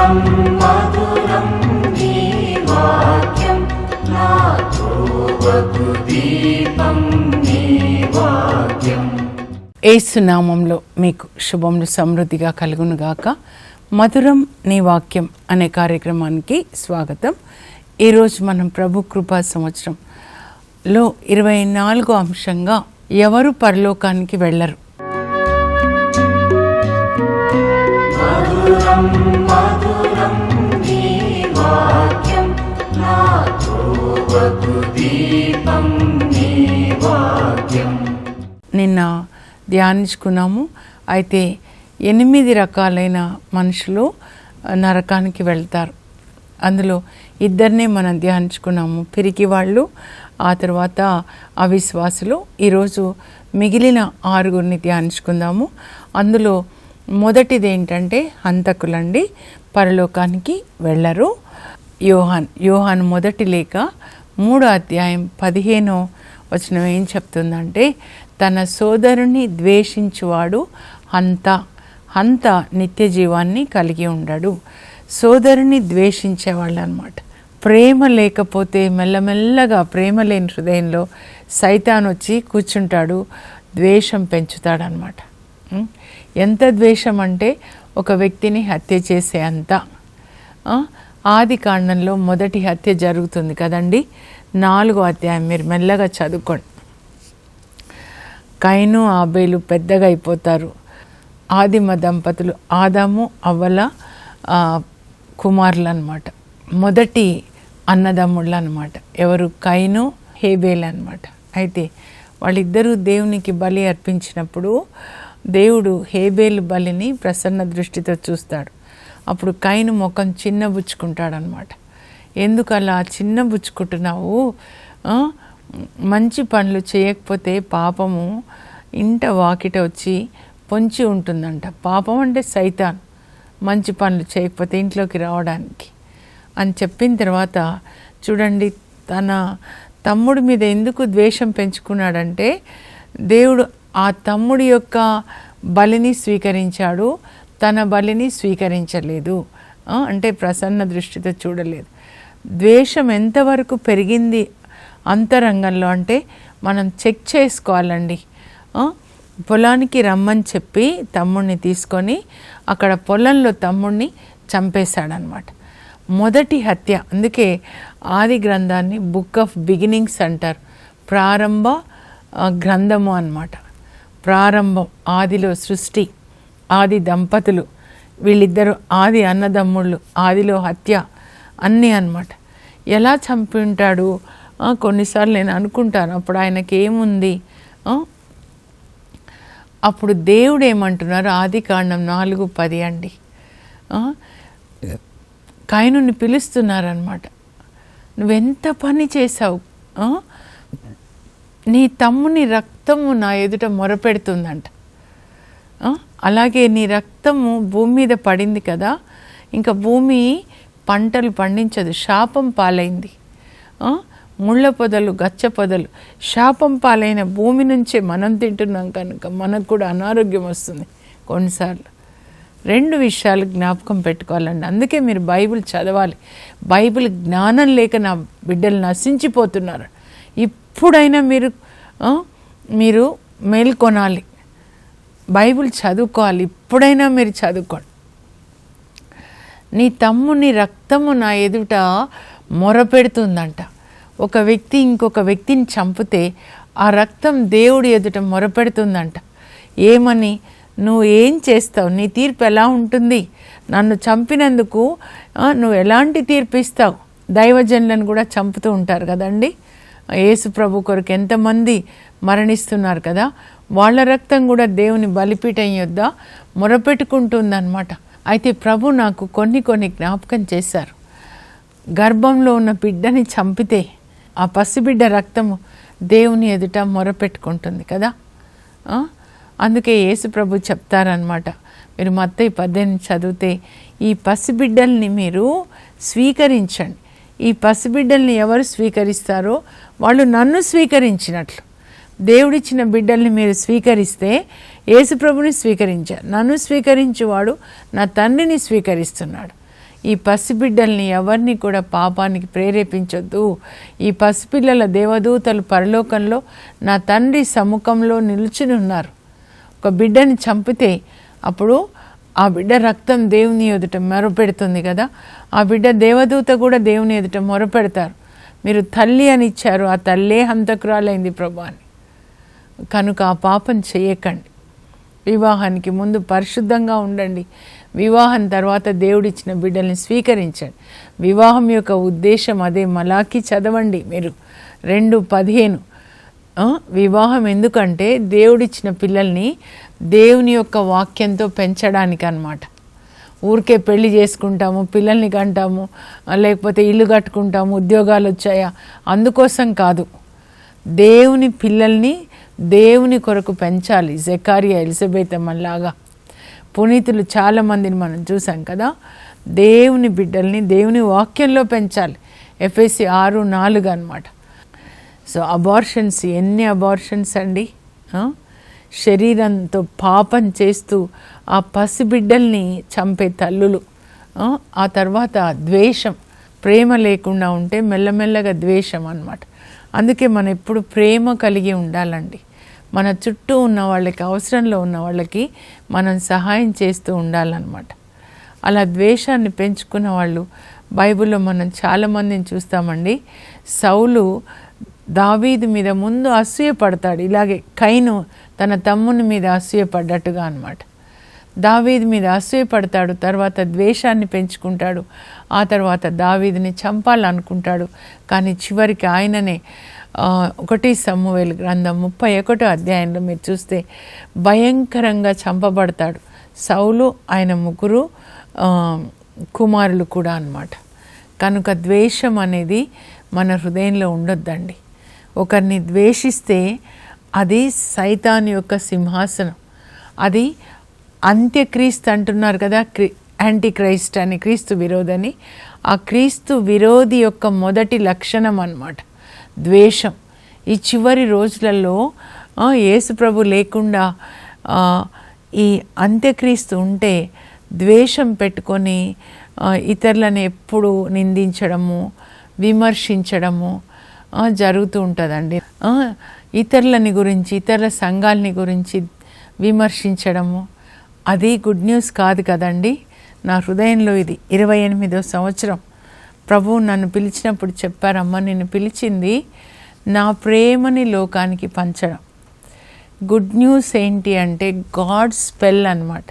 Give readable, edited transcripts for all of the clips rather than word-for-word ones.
మధురం మధురం నీ వాక్యం నా త్రోవకు దీపం నీ వాక్యం. యేసు నామంలో మీకు శుభములు సమృద్ధిగా కలుగునుగాక. మధురం నీ వాక్యం అనే కార్యక్రమానికి స్వాగతం. ఈరోజు మనం ప్రభు కృపా సంవత్సరంలో 24వ అంశంగా ఎవరు పరలోకానికి వెళ్ళరు. మధురం మధురం నీ వాక్యం నా త్రోవకు దీపం నీ వాక్యం. నిన్న ధ్యానించుకున్నాము. అయితే 8 రకాలైన మనుషులు నరకానికి వెళ్తారు. అందులో 2 మనం ధ్యానించుకున్నాము, పిరికి వాళ్ళు, ఆ తర్వాత అవిశ్వాసులు. ఈరోజు మిగిలిన 6 ధ్యానించుకుందాము. అందులో మొదటిది ఏంటంటే హంతకులండి, పరలోకానికి వెళ్ళరు. యోహాను మొదటి లేఖ 3వ అధ్యాయం 15వ వచనం ఏం చెప్తుందంటే, తన సోదరుని ద్వేషించువాడు హంత నిత్య జీవాన్ని కలిగి ఉండడు. సోదరుని ద్వేషించేవాళ్ళు అన్నమాట. ప్రేమ లేకపోతే మెల్లమెల్లగా ప్రేమ లేని హృదయంలో సైతాన్ వచ్చి కూర్చుంటాడు, ద్వేషం పెంచుతాడనమాట. ఎంత ద్వేషం అంటే ఒక వ్యక్తిని హత్య చేసే అంత. ఆది కాండంలో మొదటి హత్య జరుగుతుంది కదండి, 4వ అధ్యాయం మీరు మెల్లగా చదువుకోండి. కయను ఆబేలు పెద్దగా అయిపోతారు. ఆదిమ దంపతులు ఆదాము అవ్వల కుమారులు అన్నమాట, మొదటి అన్నదమ్ముళ్ళు అన్నమాట. ఎవరు? కయను హేబేలు అన్నమాట. అయితే వాళ్ళిద్దరూ దేవునికి బలి అర్పించినప్పుడు దేవుడు హేబేలు బలిని ప్రసన్న దృష్టితో చూస్తాడు. అప్పుడు కయను ముఖం చిన్నబుచ్చుకుంటాడనమాట. ఎందుకు అలా చిన్నబుచ్చుకుంటున్నావు? మంచి పనులు చేయకపోతే పాపము ఇంట వాకిట వచ్చి పొంచి ఉంటుందంట. పాపం అంటే సైతాన్, మంచి పనులు చేయకపోతే ఇంట్లోకి రావడానికి అని చెప్పిన తర్వాత చూడండి, తన తమ్ముడి మీద ఎందుకు ద్వేషం పెంచుకున్నాడంటే, దేవుడు ఆ తమ్ముడి యొక్క బలిని స్వీకరించాడు, తన బలిని స్వీకరించలేదు. అంటే ప్రసన్న దృష్టితో చూడలేదు. ద్వేషం ఎంతవరకు పెరిగింది అంతరంగంలో అంటే మనం చెక్ చేసుకోవాలండి. పొలానికి రమ్మని చెప్పి తమ్ముడిని తీసుకొని అక్కడ పొలంలో తమ్ముడిని చంపేశాడనమాట. మొదటి హత్య. అందుకే ఆది గ్రంథాన్ని బుక్ ఆఫ్ బిగినింగ్స్ అంటారు. ప్రారంభ గ్రంథము అన్నమాట. ప్రారంభం, ఆదిలో సృష్టి, ఆది దంపతులు, వీళ్ళిద్దరూ ఆది అన్నదమ్ముళ్ళు, ఆదిలో హత్య అన్నీ అన్నమాట. ఎలా చంపి ఉంటాడు? కొన్నిసార్లు నేను అనుకుంటాను, అప్పుడు ఆయనకి ఏముంది? అప్పుడు దేవుడు ఏమంటున్నారు? ఆది కాండం 4:10 అండి. కయనుని పిలుస్తున్నారనమాట. నువ్వెంత పని చేశావు, నీ తమ్ముని రక్తము నా ఎదుట మొరపెడుతుందంట. అలాగే నీ రక్తము భూమి మీద పడింది కదా, ఇంకా భూమి పంటలు పండించదు, శాపం పాలైంది. ముళ్ళ పొదలు, గచ్చ పొదలు, శాపం పాలైన భూమి నుంచే మనం తింటున్నాం కనుక మనకు కూడా అనారోగ్యం వస్తుంది కొన్నిసార్లు. 2 విషయాలు జ్ఞాపకం పెట్టుకోవాలండి. అందుకే మీరు బైబిల్ చదవాలి. బైబిల్ జ్ఞానం లేక నా బిడ్డలు నశించిపోతున్నారు. ఇప్పుడైనా మీరు మేల్కొనాలి, బైబిల్ చదువుకోవాలి. ఇప్పుడైనా మీరు చదువుకోండి. నీ తమ్ముని రక్తము నా ఎదుట మొరపెడుతుందంట. ఒక వ్యక్తి ఇంకొక వ్యక్తిని చంపితే ఆ రక్తం దేవుడి ఎదుట మొరపెడుతుందంట. ఏమని? నువ్వు ఏం చేస్తావు? నీ తీర్పు ఎలా ఉంటుంది? నన్ను చంపినందుకు నువ్వు ఎలాంటి తీర్పు ఇస్తావు? దైవజనులను కూడా చంపుతూ ఉంటారు కదండి. యేసు ప్రభు కొరకు ఎంతమంది మరణిస్తున్నారు కదా, వాళ్ళ రక్తం కూడా దేవుని బలిపీఠం యొద్ద మొరపెట్టుకుంటుందన్నమాట. అయితే ప్రభు నాకు కొన్ని జ్ఞాపకం చేశారు. గర్భంలో ఉన్న బిడ్డని చంపితే ఆ పసిబిడ్డ రక్తము దేవుని ఎదుట మొరపెట్టుకుంటుంది కదా. అందుకే యేసు ప్రభు చెప్తారనమాట, మీరు మత్తయి 18 చదివితే, ఈ పసిబిడ్డల్ని మీరు స్వీకరించండి. ఈ పసిబిడ్డల్ని ఎవరు స్వీకరిస్తారో వాళ్ళు నన్ను స్వీకరించినట్లు. దేవుడిచ్చిన బిడ్డల్ని మీరు స్వీకరిస్తే యేసు ప్రభుని స్వీకరించారు. నన్ను స్వీకరించువాడు నా తండ్రిని స్వీకరిస్తున్నాడు. ఈ పసిబిడ్డల్ని ఎవరిని కూడా పాపానికి ప్రేరేపించొద్దు. ఈ పసిపిల్లల దేవదూతలు పరలోకంలో నా తండ్రి సముఖంలో నిలుచుని ఉన్నారు. ఒక బిడ్డని చంపితే అప్పుడు ఆ బిడ్డ రక్తం దేవుని ఎదుట మొరపెడుతుంది కదా, ఆ బిడ్డ దేవదూత కూడా దేవుని ఎదుట మొరపెడతారు. మీరు తల్లి అని ఇచ్చారు, ఆ తల్లే హంతకురాలైంది ప్రభు అని. కనుక ఆ పాపం చేయకండి. వివాహానికి ముందు పరిశుద్ధంగా ఉండండి. వివాహం తర్వాత దేవుడిచ్చిన బిడ్డల్ని స్వీకరించండి. వివాహం యొక్క ఉద్దేశం అదే. మలాకి చదవండి మీరు 2:15. వివాహం ఎందుకంటే దేవుడిచ్చిన పిల్లల్ని దేవుని యొక్క వాక్యంతో పెంచడానికి అన్నమాట. ఊరికే పెళ్లి చేసుకుంటాము, పిల్లల్ని కంటాము, లేకపోతే ఇల్లు కట్టుకుంటాము, ఉద్యోగాలు వచ్చాయా, అందుకోసం కాదు. దేవుని పిల్లల్ని దేవుని కొరకు పెంచాలి. జకరియా, ఎలిజబెత్ అమ్మలాగా పునీతులు చాలామందిని మనం చూసాం కదా. దేవుని బిడ్డల్ని దేవుని వాక్యంలో పెంచాలి. ఎఫెసీ 6:4 అన్నమాట. సో అబార్షన్స్, ఎన్ని అబార్షన్స్ అండి. శరీరంతో పాపం చేస్తూ ఆ పసిబిడ్డల్ని చంపే తల్లులు. ఆ తర్వాత ద్వేషం, ప్రేమ లేకుండా ఉంటే మెల్లమెల్లగా ద్వేషం అన్నమాట. అందుకే మనం ఎప్పుడు ప్రేమ కలిగి ఉండాలండి. మన చుట్టూ ఉన్న వాళ్ళకి, అవసరంలో ఉన్న వాళ్ళకి మనం సహాయం చేస్తూ ఉండాలన్నమాట. అలా ద్వేషాన్ని పెంచుకున్న వాళ్ళు బైబిల్లో మనం చాలామందిని చూస్తామండి. సౌలు దావీదు మీద ముందు అసూయపడతాడు, ఇలాగే కయీను తన తమ్ముని మీద అసూయపడ్డట్టుగా అన్నమాట. దావీదు మీద అసూయపడతాడు, తర్వాత ద్వేషాన్ని పెంచుకుంటాడు. ఆ తర్వాత దావీదుని చంపాలనుకుంటాడు. కానీ చివరికి ఆయననే 1 సమూయేలు గ్రంథం 31వ అధ్యాయంలో మీరు చూస్తే భయంకరంగా చంపబడతాడు. సౌలు, ఆయన 3 కుమారులు కూడా అన్నమాట. కనుక ద్వేషం అనేది మన హృదయంలో ఉండొద్దండి. ఒకరిని ద్వేషిస్తే అది సైతాను యొక్క సింహాసనం. అది అంత్యక్రీస్తు అంటున్నారు కదా, యాంటీ క్రైస్ట్ అని, క్రీస్తు విరోధని. ఆ క్రీస్తు విరోధి యొక్క మొదటి లక్షణం అన్నమాట ద్వేషం. ఈ చివరి రోజులలో యేసు ప్రభు లేకుండా ఈ అంత్యక్రీస్తు ఉంటే ద్వేషం పెట్టుకొని ఇతరులను ఎప్పుడు నిందించడము, విమర్శించడము జరుగుతూ ఉంటుందండి. ఇతరులని గురించి, ఇతరుల సంఘాలని గురించి విమర్శించడము అది గుడ్ న్యూస్ కాదు కదండి. నా హృదయంలో ఇది 28వ సంవత్సరం ప్రభువు నన్ను పిలిచినప్పుడు చెప్పారమ్మా, నిన్ను పిలిచింది నా ప్రేమని లోకానికి పంచడం. గుడ్ న్యూస్ ఏంటి అంటే గాడ్ స్పెల్ అన్నమాట.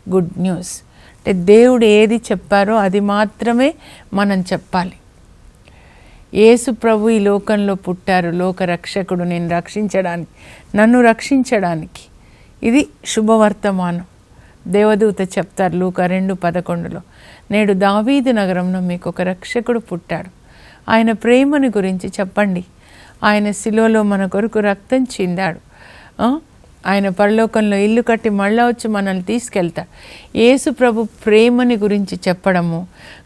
గుడ్ న్యూస్ అంటే దేవుడు ఏది చెప్పారో అది మాత్రమే మనం చెప్పాలి. యేసు ప్రభు ఈ లోకంలో పుట్టారు, లోక రక్షకుడు, నేను రక్షించడానికి, నన్ను రక్షించడానికి. ఇది శుభవర్తమానం. దేవదూత చెప్తారు లూకా 2:11లో, నేడు దావీదు నగరంలో మీకు ఒక రక్షకుడు పుట్టాడు, ఆయన ప్రేమని గురించి చెప్పండి, ఆయన శిలువలో మన కొరకు రక్తం చిందాడు, ఆయన పరలోకంలో ఇల్లు కట్టి మళ్ళా వచ్చి మనల్ని తీసుకెళ్తాడు. యేసు ప్రభు ప్రేమని గురించి చెప్పడము.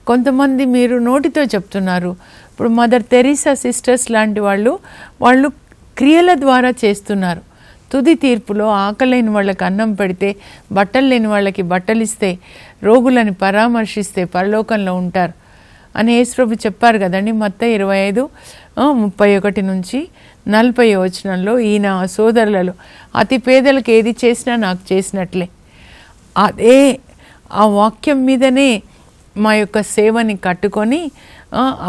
కొంతమంది మీరు నోటితో చెప్తున్నారు. ఇప్పుడు మదర్ తెరీసా సిస్టర్స్ లాంటి వాళ్ళు క్రియల ద్వారా చేస్తున్నారు. తుది తీర్పులో ఆకలేని వాళ్ళకి అన్నం పెడితే, బట్టలు లేని వాళ్ళకి బట్టలు ఇస్తే, రోగులని పరామర్శిస్తే పరలోకంలో ఉంటారు అని యేసుప్రభు చెప్పారు కదండి. మత్తయి 25:31 నుంచి 40 వచనంలో, ఈయన సోదరులలో అతి పేదలకు ఏది చేసినా నాకు చేసినట్లే. అదే ఆ వాక్యం మీదనే మా యొక్క సేవని కట్టుకొని,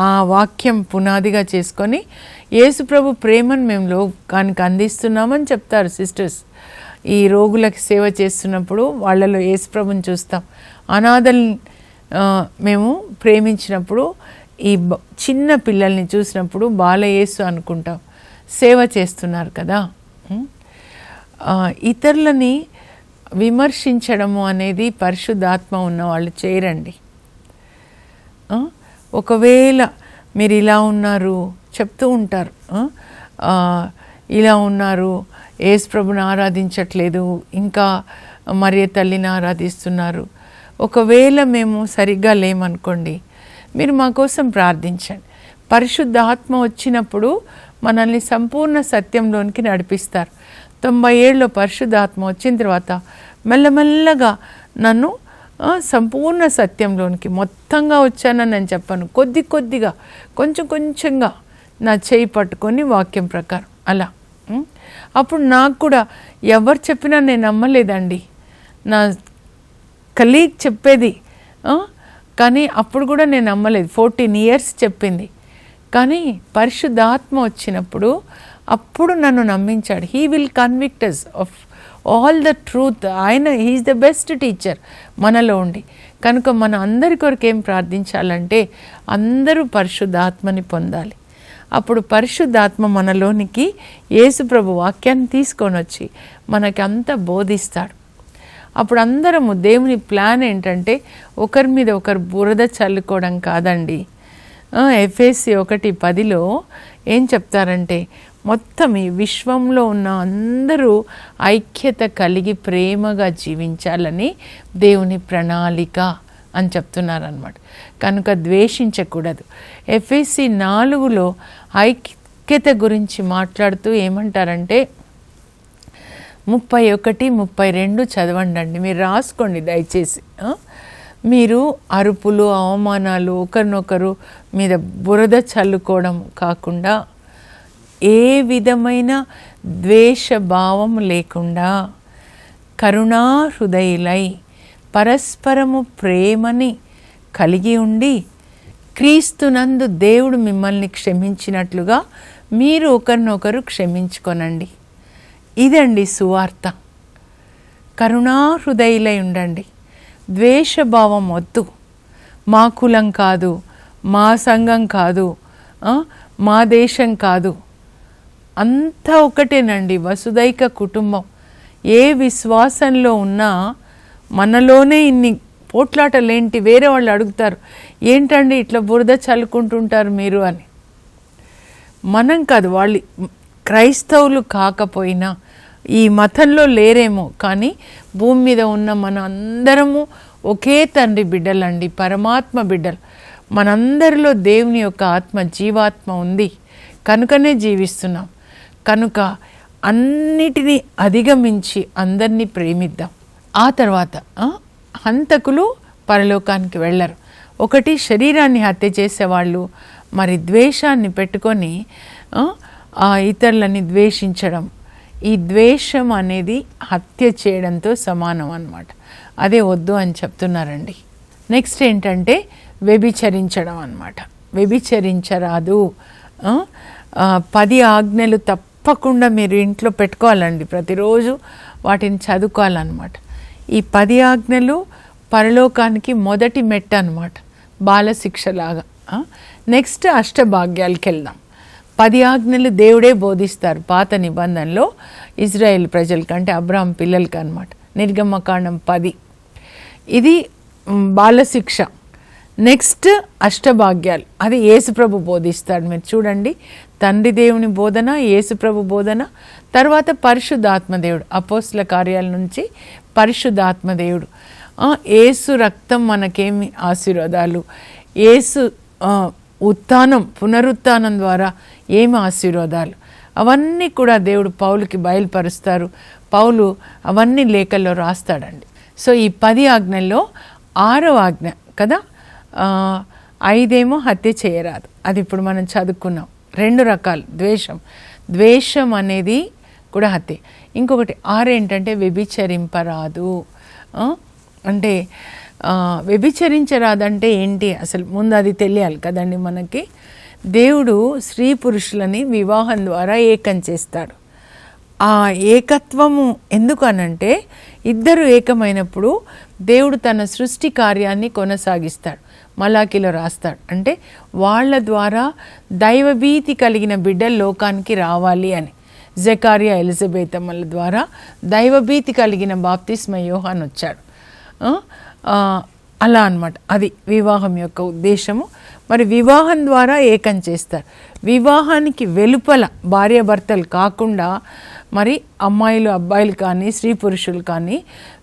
ఆ వాక్యం పునాదిగా చేసుకొని యేసుప్రభు ప్రేమను మేము లోకానికి అందిస్తున్నామని చెప్తారు సిస్టర్స్. ఈ రోగులకి సేవ చేస్తున్నప్పుడు వాళ్ళలో యేసుప్రభుని చూస్తాం. అనాథల్ని మేము ప్రేమించినప్పుడు, ఈ చిన్న పిల్లల్ని చూసినప్పుడు బాలయేసు అనుకుంటాం. సేవ చేస్తున్నారు కదా. ఇతరులని విమర్శించడము అనేది పరిశుద్ధాత్మ ఉన్న వాళ్ళు చేయరండి. ఒకవేళ మీరు ఇలా ఉన్నారు చెప్తూ ఉంటారు, ఇలా ఉన్నారు, యేసు ప్రభుని ఆరాధించట్లేదు, ఇంకా మరియ తల్లిని ఆరాధిస్తున్నారు. ఒకవేళ మేము సరిగ్గా లేమనుకోండి, మీరు మా కోసం ప్రార్థించండి. పరిశుద్ధ ఆత్మ వచ్చినప్పుడు మనల్ని సంపూర్ణ సత్యంలోనికి నడిపిస్తారు. 90 ఏళ్ళలో పరిశుద్ధ ఆత్మ వచ్చిన తర్వాత మెల్లమెల్లగా నన్ను సంపూర్ణ సత్యంలోనికి మొత్తంగా వచ్చానని నేను చెప్పను, కొద్ది కొద్దిగా కొంచెం కొంచెంగా నా చేయి పట్టుకొని వాక్యం ప్రకారం అలా. అప్పుడు నాకు కూడా ఎవరు చెప్పినా నేను నమ్మలేదండి, నా కలీగ్ చెప్పేది, కానీ అప్పుడు కూడా నేను నమ్మలేదు. 14 years చెప్పింది, కానీ పరిశుద్ధాత్మ వచ్చినప్పుడు అప్పుడు నన్ను నమ్మించాడు. He will convict us of all the truth. ఆయన హీఈస్ ద బెస్ట్ టీచర్ మనలో ఉండి. కనుక మన అందరి కొరకు ఏం ప్రార్థించాలంటే అందరూ పరిశుద్ధాత్మని పొందాలి. అప్పుడు పరిశుద్ధాత్మ మనలోనికి యేసుప్రభు వాక్యాన్ని తీసుకొని వచ్చి మనకి అంతా బోధిస్తాడు. అప్పుడు అందరము దేవుని ప్లాన్ ఏంటంటే ఒకరి మీద ఒకరు బురద చల్లుకోవడం కాదండి. ఎఫెసీ 1:10 ఏం చెప్తారంటే మొత్తం ఈ విశ్వంలో ఉన్న అందరూ ఐక్యత కలిగి ప్రేమగా జీవించాలని దేవుని ప్రణాళిక అని చెప్తున్నారనమాట. కనుక ద్వేషించకూడదు. ఎఫెసీ 4 ఐక్యత గురించి మాట్లాడుతూ ఏమంటారంటే 31, 32 చదవండి, మీరు రాసుకోండి దయచేసి. మీరు అరుపులు, అవమానాలు, ఒకరినొకరు మీద బురద చల్లుకోవడం కాకుండా ఏ విధమైన ద్వేషభావం లేకుండా కరుణా హృదయులై పరస్పరము ప్రేమని కలిగి ఉండి క్రీస్తునందు దేవుడు మిమ్మల్ని క్షమించినట్లుగా మీరు ఒకరినొకరు క్షమించుకొనండి. ఇదండి సువార్త. కరుణా హృదయులై ఉండండి, ద్వేషభావం వద్దు. మా కులం కాదు, మా సంఘం కాదు, మా దేశం కాదు, అంతా ఒకటేనండి, వసుదైక కుటుంబం. ఏ విశ్వాసంలో ఉన్నా మనలోనే ఇన్ని పోట్లాటలేంటి? వేరే వాళ్ళు అడుగుతారు, ఏంటండి ఇట్లా బురద చల్లుకుంటుంటారు మీరు అని. మనం కాదు, వాళ్ళు క్రైస్తవులు కాకపోయినా ఈ మతంలో లేరేమో, కానీ భూమి మీద ఉన్న మన అందరము ఒకే తండ్రి బిడ్డలండి, పరమాత్మ బిడ్డలు. మనందరిలో దేవుని యొక్క ఆత్మ, జీవాత్మ ఉంది కనుకనే జీవిస్తున్నాం. కనుక అన్నిటినీ అధిగమించి అందరినీ ప్రేమిద్దాం. ఆ తర్వాత హంతకులు పరలోకానికి వెళ్ళరు. ఒకటి శరీరాన్ని హత్య చేసేవాళ్ళు, మరి ద్వేషాన్ని పెట్టుకొని ఇతరులని ద్వేషించడం. ఈ ద్వేషం అనేది హత్య చేయడంతో సమానం అన్నమాట. అదే వద్దు అని చెప్తున్నారండి. నెక్స్ట్ ఏంటంటే వ్యభిచరించడం అన్నమాట. వ్యభిచరించరాదు. 10 ఆజ్ఞలు తప్పకుండా మీరు ఇంట్లో పెట్టుకోవాలండి, ప్రతిరోజు వాటిని చదువుకోవాలన్నమాట. ఈ 10 ఆజ్ఞలు పరలోకానికి మొదటి మెట్ట అన్నమాట, బాలశిక్షలాగా. నెక్స్ట్ అష్టభాగ్యాలకి వెళ్దాం. 10 ఆజ్ఞలు దేవుడే బోధిస్తారు పాత నిబంధనలో ఇజ్రాయెల్ ప్రజల కంటే, అబ్రాహం పిల్లలకి అన్నమాట. నిర్గమకాండం 10 ఇది బాలశిక్ష. నెక్స్ట్ అష్టభాగ్యాలు, అది యేసుప్రభు బోధిస్తాడు. మీరు చూడండి, తండ్రి దేవుని బోధన, యేసుప్రభు బోధన, తర్వాత పరిశుద్ధాత్మదేవుడు, అపోస్తల కార్యాల నుంచి పరిశుద్ధాత్మదేవుడు. యేసు రక్తం మనకేమి ఆశీర్వాదాలు, యేసు ఉత్థానం, పునరుత్థానం ద్వారా ఏమి ఆశీర్వాదాలు, అవన్నీ కూడా దేవుడు పౌలుకి బయలుపరుస్తారు. పౌలు అవన్నీ లేఖల్లో రాస్తాడండి. సో ఈ 10 ఆజ్ఞల్లో 6వ ఆజ్ఞ కదా, 5 హత్య చేయరాదు. అది ఇప్పుడు మనం చదువుకున్నాం. 2 రకాలు ద్వేషం. ద్వేషం అనేది కూడా హత్య. ఇంకొకటి 6 ఏంటంటే వ్యభిచరింపరాదు. అంటే వ్యభిచరించరాదంటే ఏంటి అసలు ముందు అది తెలియాలి కదండి మనకి. దేవుడు స్త్రీ పురుషులని వివాహం ద్వారా ఏకం చేస్తాడు. ఆ ఏకత్వము ఎందుకు అనంటే ఇద్దరు ఏకమైనప్పుడు దేవుడు తన సృష్టి కార్యాన్ని కొనసాగిస్తాడు. మలాకిలో రాస్తాడు, అంటే వాళ్ళ ద్వారా దైవభీతి కలిగిన బిడ్డలు లోకానికి రావాలి అని. జకారియా, ఎలిజబెతమ్మల ద్వారా దైవభీతి కలిగిన బాప్తిస్మ యోహాన్ వచ్చాడు. అలా అన్నమాట. అది వివాహం యొక్క ఉద్దేశము. మరి వివాహం ద్వారా ఏకం చేస్తారు. వివాహానికి వెలుపల భార్యాభర్తలు కాకుండా మరి అమ్మాయిలు అబ్బాయిలు కానీ స్త్రీ పురుషులు కానీ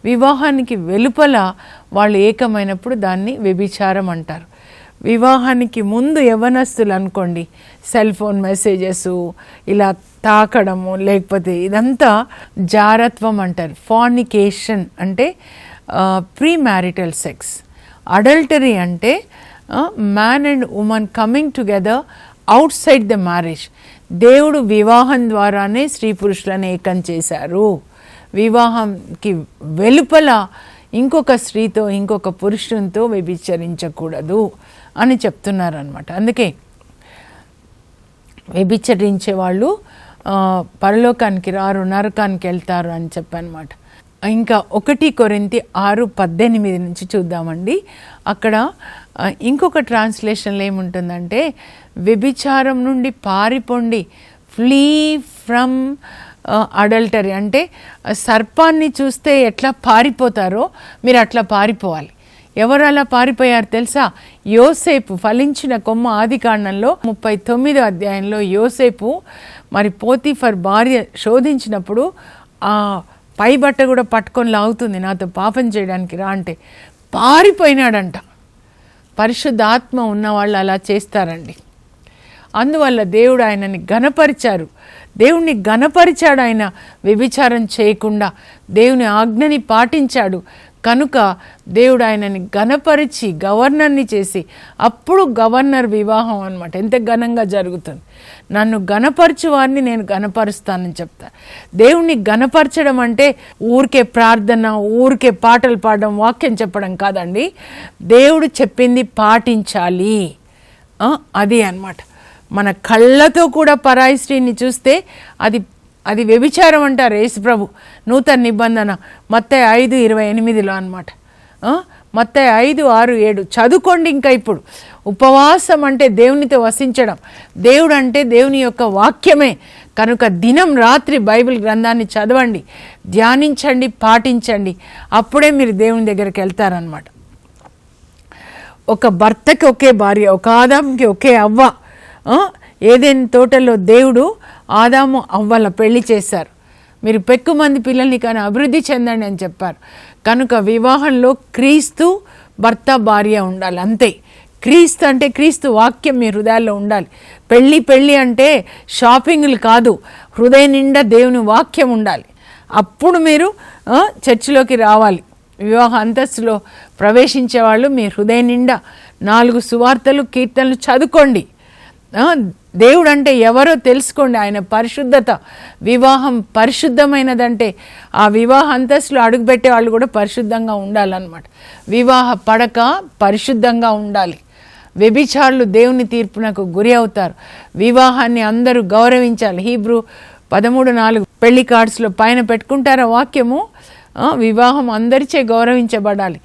వివాహానికి వెలుపల వాళ్ళు ఏకమైనప్పుడు దాన్ని వ్యభిచారం అంటారు. వివాహానికి ముందు యవ్వనస్తులు అనుకోండి, సెల్ ఫోన్ మెసేజెస్ ఇలా తాకడము, లేకపోతే ఇదంతా జారత్వం అంటారు. ఫార్నికేషన్ అంటే ప్రీ మ్యారిటల్ సెక్స్. అడల్టరీ అంటే man and women coming together out side the marriage. దేవుడు వివాహం ద్వారానే స్త్రీ పురుషులను ఏకం చేశారు. వివాహంకి వెలుపల ఇంకొక స్త్రీతో ఇంకొక పురుషునితో వ్యభిచరించకూడదు అని చెప్తున్నారనమాట. అందుకే వ్యభిచరించే వాళ్ళు పరలోకానికి రారు, నరకానికి వెళ్తారు అని చెప్పనమాట. ఇంకా 1 కొరింథీ 6:18 నుంచి చూద్దామండి. అక్కడ ఇంకొక ట్రాన్స్లేషన్లో ఏముంటుందంటే, వ్యభిచారం నుండి పారిపోండి, ఫ్లీ ఫ్రమ్ అడల్టరీ. అంటే సర్పాన్ని చూస్తే ఎట్లా పారిపోతారో మీరు అట్లా పారిపోవాలి. ఎవరు అలా పారిపోయారు తెలుసా? యోసేపు. ఫలించిన కొమ్మ ఆదికాండంలో 39వ అధ్యాయంలో యోసేపు మరి పోతీఫర్ భార్య శోధించినప్పుడు ఆ పై బట్ట కూడా పట్టుకొని లాగుతుంది, నాతో పాపం చేయడానికి రా అంటే పారిపోయినాడంట. పరిశుద్ధాత్మ ఉన్నవాళ్ళు అలా చేస్తారండి. అందువల్ల దేవుడు ఆయనని ఘనపరిచారు. దేవుణ్ణి ఘనపరిచాడు. ఆయన వ్యభిచారం చేయకుండా దేవుని ఆజ్ఞని పాటించాడు కనుక దేవుడు ఆయనని ఘనపరిచి గవర్నర్ని చేసి, అప్పుడు గవర్నర్ వివాహం అన్నమాట. ఎంత ఘనంగా జరుగుతుంది. నన్ను ఘనపరచు వారిని నేను ఘనపరుస్తానని చెప్తా. దేవుణ్ణి ఘనపరచడం అంటే ఊరికే ప్రార్థన, ఊరికే పాటలు పాడడం, వాక్యం చెప్పడం కాదండి. దేవుడు చెప్పింది పాటించాలి. అది అన్నమాట. మన కళ్ళతో కూడా పరాయి స్త్రీని చూస్తే అది వ్యభిచారం అంటారు యేసుప్రభు. నూతన నిబంధన మత్తయి 5:28 అన్నమాట. మత్తయి 5:6-7 చదువుకోండి. ఇంకా ఇప్పుడు ఉపవాసం అంటే దేవునితో వసించడం. దేవుడు అంటే దేవుని యొక్క వాక్యమే కనుక దినం రాత్రి బైబిల్ గ్రంథాన్ని చదవండి, ధ్యానించండి, పాటించండి. అప్పుడే మీరు దేవుని దగ్గరికి వెళ్తారనమాట. ఒక భర్తకి ఒకే భార్య, ఒక ఆదాంకి ఒకే అవ్వ. ఏదైనా తోటలో దేవుడు ఆదాము అవ్వల పెళ్లి చేశారు. మీరు పెక్కు మంది పిల్లల్ని కానీ అభివృద్ధి చెందండి అని చెప్పారు. కనుక వివాహంలో క్రీస్తు భర్త భార్య ఉండాలి, అంతే. క్రీస్తు అంటే క్రీస్తు వాక్యం మీ హృదయాల్లో ఉండాలి. పెళ్ళి అంటే షాపింగ్లు కాదు, హృదయం నిండా దేవుని వాక్యం ఉండాలి. అప్పుడు మీరు చర్చిలోకి రావాలి. వివాహ అంతస్తులో ప్రవేశించే వాళ్ళు మీ హృదయం నిండా 4 సువార్తలు, కీర్తనలు చదువుకోండి. దేవుడు అంటే ఎవరో తెలుసుకోండి. ఆయన పరిశుద్ధత. వివాహం పరిశుద్ధమైనదంటే ఆ వివాహ అంతస్తులో అడుగుపెట్టే వాళ్ళు కూడా పరిశుద్ధంగా ఉండాలన్నమాట. వివాహ పడక పరిశుద్ధంగా ఉండాలి. వ్యభిచారులు దేవుని తీర్పునకు గురి అవుతారు. వివాహాన్ని అందరూ గౌరవించాలి. హీబ్రూ 13:4 పెళ్లి కార్డ్స్లో పైన పెట్టుకుంటారా వాక్యము. వివాహం అందరిచే గౌరవించబడాలి.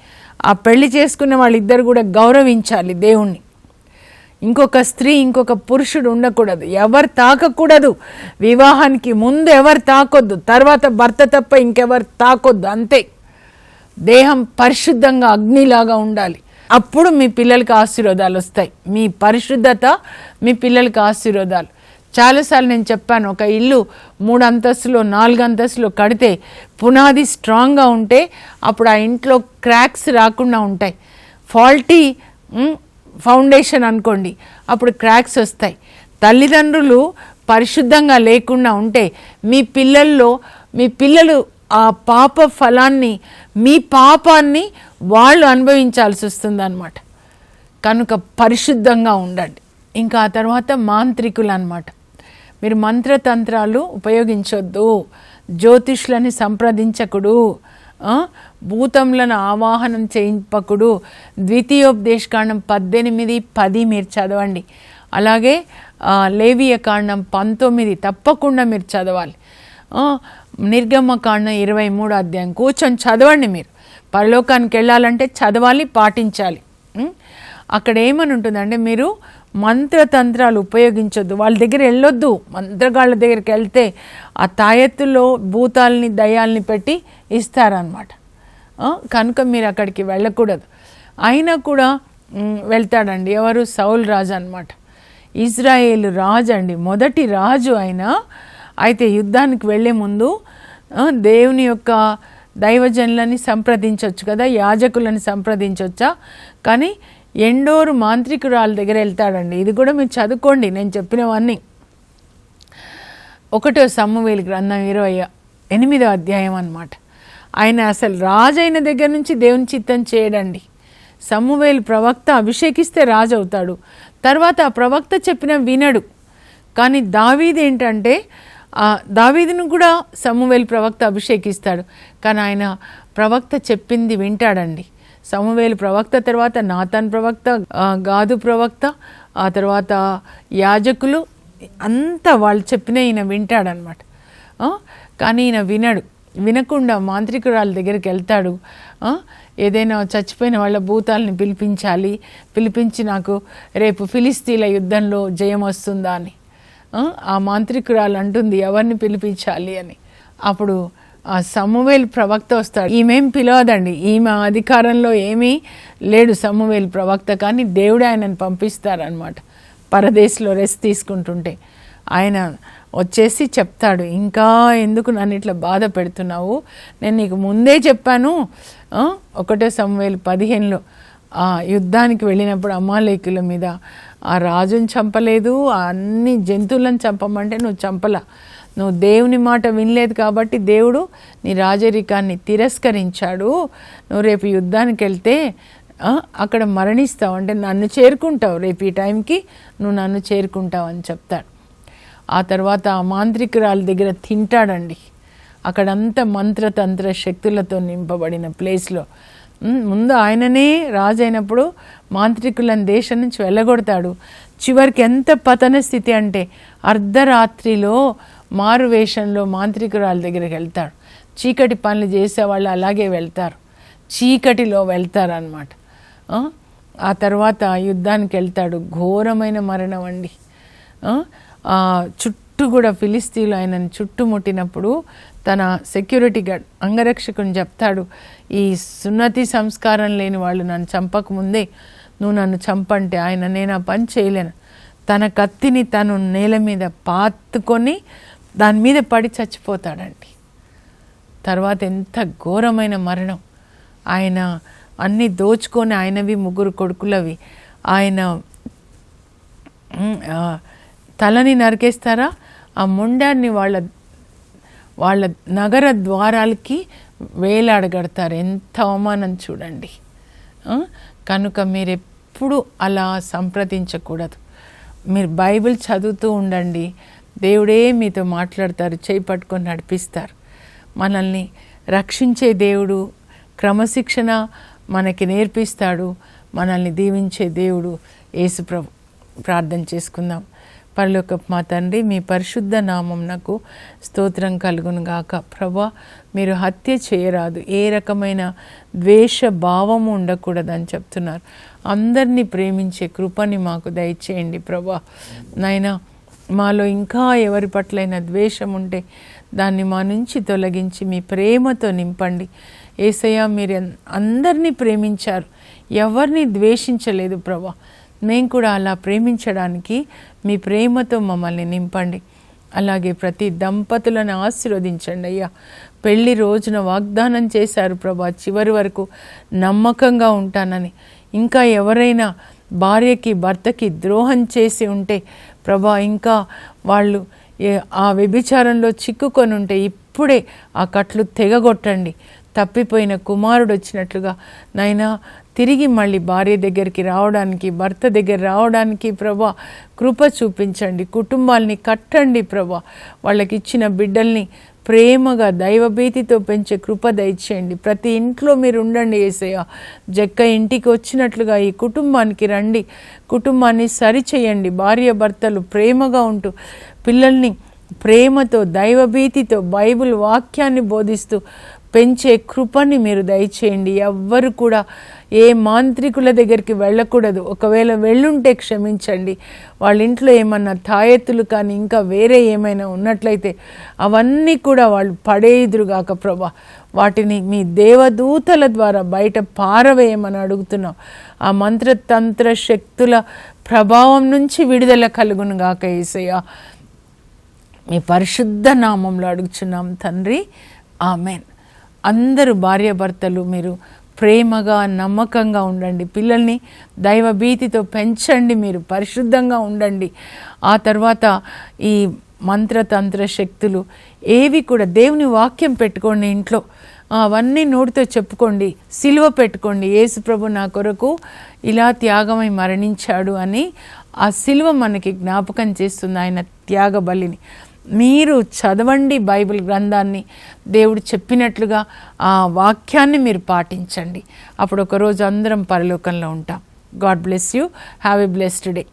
ఆ పెళ్లి చేసుకున్న వాళ్ళిద్దరు కూడా గౌరవించాలి దేవుణ్ణి. ఇంకొక స్త్రీ, ఇంకొక పురుషుడు ఉండకూడదు. ఎవరు తాకకూడదు. వివాహానికి ముందు ఎవరు తాకొద్దు, తర్వాత భర్త తప్ప ఇంకెవరు తాకొద్దు, అంతే. దేహం పరిశుద్ధంగా అగ్నిలాగా ఉండాలి. అప్పుడు మీ పిల్లలకి ఆశీర్వాదాలు వస్తాయి. మీ పరిశుద్ధత మీ పిల్లలకి ఆశీర్వాదాలు. చాలాసార్లు నేను చెప్పాను, ఒక ఇల్లు 3 అంతస్తులో 4 అంతస్తులో కడితే పునాది స్ట్రాంగ్గా ఉంటే అప్పుడు ఆ ఇంట్లో క్రాక్స్ రాకుండా ఉంటాయి. ఫాల్టీ ఫౌండేషన్ అనుకోండి, అప్పుడు క్రాక్స్ వస్తాయి. తల్లిదండ్రులు పరిశుద్ధంగా లేకుండా ఉంటే మీ పిల్లలు ఆ పాప ఫలాన్ని, మీ పాపాన్ని వాళ్ళు అనుభవించాల్సి వస్తుంది అన్నమాట. కనుక పరిశుద్ధంగా ఉండండి. ఇంకా ఆ తర్వాత మాంత్రికులు అన్నమాట. మీరు మంత్రతంత్రాలు ఉపయోగించొద్దు, జ్యోతిష్లని సంప్రదించకుడు, భూతములను ఆవాహనం చేయింపకుడు. ద్వితీయోపదేశకాండం 18:10 మీరు చదవండి. అలాగే లేవియ కాండం 19 తప్పకుండా మీరు చదవాలి. నిర్గమకాండం 23వ అధ్యాయం కూర్చొని చదవండి. మీరు పరలోకానికి వెళ్ళాలంటే చదవాలి, పాటించాలి. అక్కడ ఏమని ఉంటుందంటే మీరు మంత్రతంత్రాలు ఉపయోగించొద్దు, వాళ్ళ దగ్గర వెళ్ళొద్దు. మంత్రగాళ్ళ దగ్గరికి వెళ్తే ఆ తాయెత్తులో భూతాలని దయ్యాలని పెట్టి ఇస్తారనమాట. కనుక మీరు అక్కడికి వెళ్ళకూడదు. అయినా కూడా వెళ్తాడండి. ఎవరు? సౌల్ రాజు అనమాట. ఇజ్రాయేలు రాజు అండి, మొదటి రాజు ఆయన. అయితే యుద్ధానికి వెళ్ళే ముందు దేవుని యొక్క దైవజనులని సంప్రదించవచ్చు కదా, యాజకులని సంప్రదించవచ్చా? కానీ ఎండోరు మాంత్రికురాల దగ్గర వెళ్తాడండి. ఇది కూడా మీరు చదువుకోండి, నేను చెప్పినవన్నీ. 1 సమూయేలు గ్రంథం 28వ అధ్యాయం అన్నమాట. ఆయన అసలు రాజైన దగ్గర నుంచి దేవుని చిత్తం చేయడండి. సమూవేలు ప్రవక్త అభిషేకిస్తే రాజు అవుతాడు. తర్వాత ఆ ప్రవక్త చెప్పిన వినడు. కానీ దావీదు ఏంటంటే దావీదును కూడా సమూవేలు ప్రవక్త అభిషేకిస్తాడు, కానీ ఆయన ప్రవక్త చెప్పింది వింటాడండి. సమూవేలు ప్రవక్త తర్వాత నాతాన్ ప్రవక్త, గాదు ప్రవక్త, ఆ తర్వాత యాజకులు అంతా వాళ్ళు చెప్పిన ఈయన వింటాడనమాట. కానీ ఈయన వినకుండా మాంత్రికురాల దగ్గరికి వెళ్తాడు. ఏదైనా చచ్చిపోయిన వాళ్ళ భూతాలని పిలిపించి నాకు రేపు ఫిలిస్తీన్ల యుద్ధంలో జయం వస్తుందా అని ఆ మాంత్రికురాలు అంటుంది, ఎవరిని పిలిపించాలి అని. అప్పుడు ఆ సమూవేలు ప్రవక్త వస్తాడు. ఈమెం పిలవదండి, ఈమె అధికారంలో ఏమీ లేడు సమూవేలు ప్రవక్త, కానీ దేవుడే ఆయనను పంపిస్తారనమాట. పరదేశంలో రెస్ట్ తీసుకుంటుంటే ఆయన వచ్చేసి చెప్తాడు, ఇంకా ఎందుకు నన్ను ఇట్లా బాధ పెడుతున్నావు, నేను నీకు ముందే చెప్పాను. 1 సమూయేలు 15లో ఆ యుద్ధానికి వెళ్ళినప్పుడు అమాలేకుల మీద ఆ రాజుని చంపలేదు, అన్ని జంతువులను చంపమంటే నువ్వు చంపలా. నువ్వు దేవుని మాట వినలేదు కాబట్టి దేవుడు నీ రాజరికాన్ని తిరస్కరించాడు. నువ్వు రేపు యుద్ధానికి వెళ్తే అక్కడ మరణిస్తావు, అంటే నన్ను చేరుకుంటావు, రేపు ఈ టైంకి నువ్వు నన్ను చేరుకుంటావు అని చెప్తాడు. ఆ తర్వాత ఆ మాంత్రికురాల దగ్గర తింటాడండి. అక్కడంతా మంత్రతంత్ర శక్తులతో నింపబడిన ప్లేస్లో ముందు ఆయననే రాజు అయినప్పుడు మాంత్రికులను దేశం నుంచి వెళ్ళగొడతాడు. చివరికి ఎంత పతన స్థితి అంటే అర్ధరాత్రిలో మారు వేషంలో మాంత్రికురాల దగ్గరికి వెళ్తాడు. చీకటి పనులు చేసేవాళ్ళు అలాగే వెళ్తారు, చీకటిలో వెళ్తారనమాట. ఆ తర్వాత యుద్ధానికి వెళ్తాడు. ఘోరమైన మరణం అండి. చుట్టూ కూడా ఫిలిస్తీన్లు ఆయనను చుట్టుముట్టినప్పుడు తన సెక్యూరిటీ గార్డ్ అంగరక్షకుని చెప్తాడు, ఈ సున్నతి సంస్కారం లేని వాళ్ళు నన్ను చంపకముందే నువ్వు నన్ను చంపంటే ఆయన నేను ఆ పని చేయలేను. తన కత్తిని తను నేల మీద పాతుకొని దాని మీద పడి చచ్చిపోతాడండి. తర్వాత ఎంత ఘోరమైన మరణం. ఆయన అన్నీ దోచుకొని, ఆయనవి 3 కొడుకులవి, ఆయన తలని నరికేస్తారా, ఆ మొండాన్ని వాళ్ళ నగర ద్వారాలకి వేలాడగడతారు. ఎంత అవమానం చూడండి. కనుక మీరు ఎప్పుడు అలా సంప్రదించకూడదు. మీరు బైబిల్ చదువుతూ ఉండండి, దేవుడే మీతో మాట్లాడతారు, చేయి పట్టుకొని నడిపిస్తారు. మనల్ని రక్షించే దేవుడు, క్రమశిక్షణ మనకి నేర్పిస్తాడు, మనల్ని దీవించే దేవుడు యేసు ప్రభు. ప్రార్థన చేసుకుందాం. పరలోకపు మా తండ్రి, మీ పరిశుద్ధ నామమునకు స్తోత్రం కలుగును గాక. ప్రభా, మీరు హత్య చేయరాదు, ఏ రకమైన ద్వేష భావము ఉండకూడదని చెప్తున్నారు. అందరినీ ప్రేమించే కృపని మాకు దయచేయండి ప్రభా. నాయనా, మాలో ఇంకా ఎవరి పట్లైనా ద్వేషం ఉంటే దాన్ని మా నుంచి తొలగించి మీ ప్రేమతో నింపండి. యేసయ్య, మీరు అందరినీ ప్రేమించారు, ఎవరిని ద్వేషించలేదు ప్రభా. మేము కూడా అలా ప్రేమించడానికి మీ ప్రేమతో మమ్మల్ని నింపండి. అలాగే ప్రతి దంపతులను ఆశీర్వదించండి అయ్యా. పెళ్లి రోజున వాగ్దానం చేశారు ప్రభా, చివరి వరకు నమ్మకంగా ఉంటానని. ఇంకా ఎవరైనా భార్యకి భర్తకి ద్రోహం చేసి ఉంటే ప్రభా, ఇంకా వాళ్ళు ఆ వ్యభిచారంలో చిక్కుకొని ఉంటే ఇప్పుడే ఆ కట్లు తెగగొట్టండి. తప్పిపోయిన కుమారుడు వచ్చినట్లుగా నైనా తిరిగి మళ్ళీ భార్య దగ్గరికి రావడానికి, భర్త దగ్గర రావడానికి ప్రభా కృప చూపించండి. కుటుంబాల్ని కట్టండి ప్రభా. వాళ్ళకి ఇచ్చిన బిడ్డల్ని ప్రేమగా దైవభీతితో పెంచే కృప దయచేయండి. ప్రతి ఇంట్లో మీరు ఉండండి యేసయ్య. జక్క ఇంటికి వచ్చినట్లుగా ఈ కుటుంబానికి రండి, కుటుంబాన్ని సరిచేయండి. భార్య భర్తలు ప్రేమగా ఉంటూ పిల్లల్ని ప్రేమతో దైవభీతితో బైబిల్ వాక్యాన్ని బోధిస్తూ పెంచే కృపని మీరు దయచేయండి. ఎవ్వరు కూడా ఏ మాంత్రికుల దగ్గరికి వెళ్ళకూడదు. ఒకవేళ వెళ్ళుంటే క్షమించండి. వాళ్ళ ఇంట్లో ఏమన్నా తాయెత్తులు కానీ ఇంకా వేరే ఏమైనా ఉన్నట్లయితే అవన్నీ కూడా వాళ్ళు పడేయుదురుగాక ప్రభా. వాటిని మీ దేవదూతల ద్వారా బయట పారవేయమని అడుగుతున్నాం. ఆ మంత్రతంత్ర శక్తుల ప్రభావం నుంచి విడుదల కలుగును గాక యేసయ్య. మీ పరిశుద్ధ నామంలో అడుగుచున్నాం తండ్రి, ఆమెన్. అందరూ భార్యాభర్తలు మీరు ప్రేమగా నమ్మకంగా ఉండండి. పిల్లల్ని దైవభీతితో పెంచండి. మీరు పరిశుద్ధంగా ఉండండి. ఆ తర్వాత ఈ మంత్రతంత్ర శక్తులు ఏవి కూడా దేవుని వాక్యం పెట్టుకోండి ఇంట్లో. అవన్నీ నోటితో చెప్పుకోండి, సిలువ పెట్టుకోండి. యేసు ప్రభు నా కొరకు ఇలా త్యాగమై మరణించాడు అని ఆ సిలువ మనకి జ్ఞాపకం చేస్తుంది, ఆయన త్యాగ బలిని. మీరు చదవండి బైబిల్ గ్రంథాన్ని, దేవుడు చెప్పినట్లుగా ఆ వాక్యాన్ని మీరు పాటించండి. అప్పుడు ఒకరోజు అందరం పరలోకంలో ఉంటాం. God bless you. Have a blessed day.